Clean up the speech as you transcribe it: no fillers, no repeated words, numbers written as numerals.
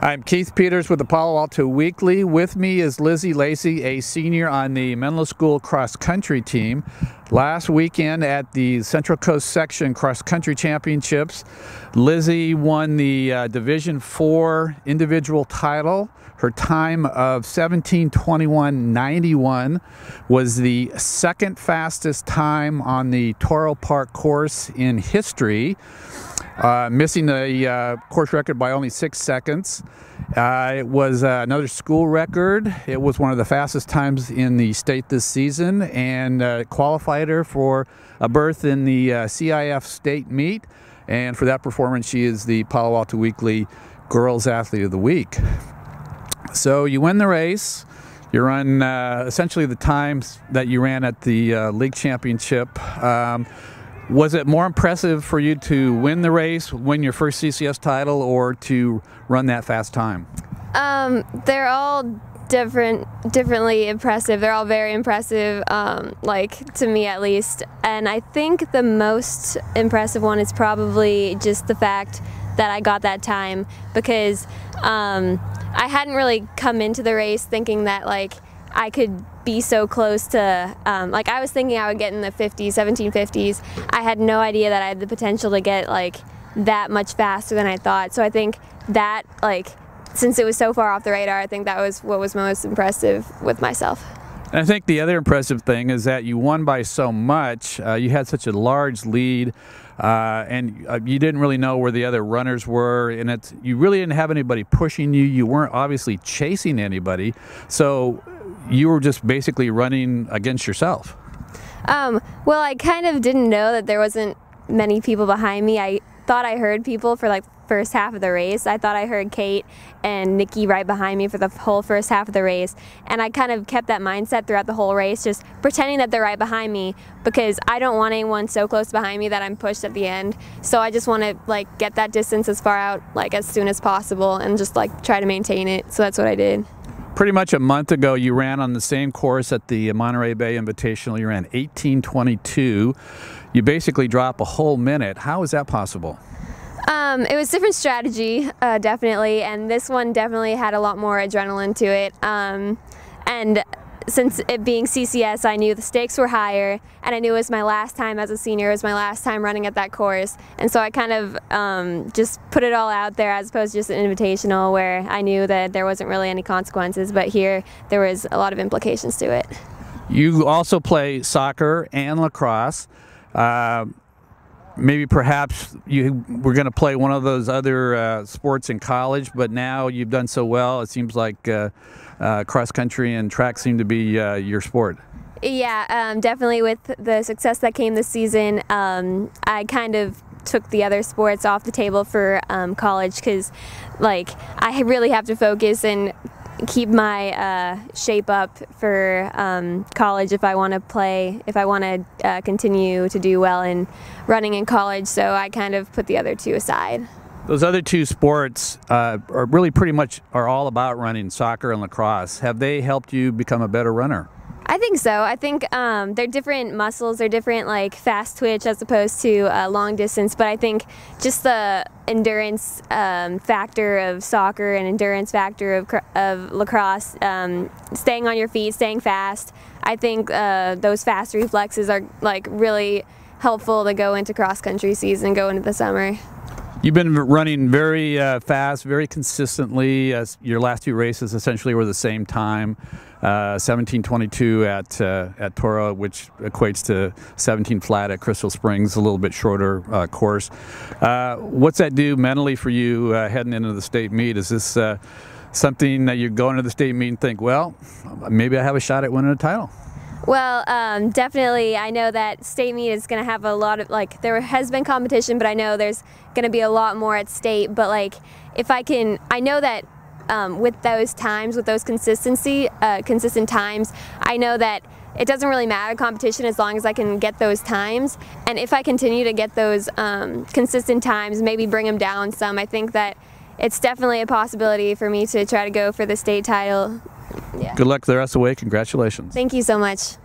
I'm Keith Peters with the Palo Alto Weekly. With me is Lizzie Lacy, a senior on the Menlo School cross country team. Last weekend at the Central Coast Section Cross Country Championships, Lizzie won the Division IV individual title. Her time of 17:21.91 was the second fastest time on the Toro Park course in history, missing the course record by only 6 seconds. It was another school record. It was one of the fastest times in the state this season, and qualified her for a berth in the CIF state meet. And for that performance, she is the Palo Alto Weekly Girls Athlete of the Week. So you win the race. You run essentially the times that you ran at the league championship. Was it more impressive for you to win the race, win your first CCS title, or to run that fast time? They're all differently impressive. They're all very impressive, like to me at least. And I think the most impressive one is probably just the fact that I got that time, because I hadn't really come into the race thinking that like I could be so close to, like I was thinking I would get in the 50s, 1750s. I had no idea that I had the potential to get like that much faster than I thought. So I think that, like, since it was so far off the radar, I think that was what was most impressive with myself. And I think the other impressive thing is that you won by so much. You had such a large lead, and you didn't really know where the other runners were, and you really didn't have anybody pushing you. You weren't obviously chasing anybody, so you were just basically running against yourself. Well, I kind of didn't know that there wasn't many people behind me. I thought I heard people for like first half of the race. I thought I heard Kate and Nikki right behind me for the whole first half of the race, and I kind of kept that mindset throughout the whole race, just pretending that they're right behind me, because I don't want anyone so close behind me that I'm pushed at the end. So I just want to like get that distance as far out like as soon as possible and just like try to maintain it. So that's what I did. Pretty much a month ago, you ran on the same course at the Monterey Bay Invitational. You ran 18:22. You basically drop a whole minute. How is that possible? It was different strategy, definitely, and this one definitely had a lot more adrenaline to it. And since it being CCS, I knew the stakes were higher, and I knew it was my last time as a senior. It was my last time running at that course, and so I kind of just put it all out there as opposed to just an invitational where I knew that there wasn't really any consequences, but here there was a lot of implications to it. You also play soccer and lacrosse. Maybe perhaps you were going to play one of those other sports in college, but now you've done so well, it seems like cross country and track seem to be your sport. Yeah, definitely with the success that came this season, I kind of took the other sports off the table for college, because like I really have to focus and keep my shape up for college if I want to play, if I want to continue to do well in running in college. So I kind of put the other two aside. Those other two sports are really pretty much are all about running, soccer and lacrosse. Have they helped you become a better runner? I think so. I think they're different muscles. They're different, like fast twitch as opposed to long distance. But I think just the endurance factor of soccer and endurance factor of lacrosse, staying on your feet, staying fast. I think those fast reflexes are like really helpful to go into cross country season, go into the summer. You've been running very fast, very consistently. Your last two races essentially were the same time, 17:22 at Toro, which equates to 17 flat at Crystal Springs, a little bit shorter course. What's that do mentally for you heading into the state meet? Is this something that you go into the state meet and think, well, maybe I have a shot at winning a title? Well, definitely. I know that state meet is going to have a lot of, like, there has been competition, but I know there's going to be a lot more at state. But, like, if I can, I know that with those times, with those consistent times, I know that it doesn't really matter competition as long as I can get those times. And if I continue to get those consistent times, maybe bring them down some, I think that it's definitely a possibility for me to try to go for the state title. Yeah. Good luck the rest of the way. Congratulations. Thank you so much.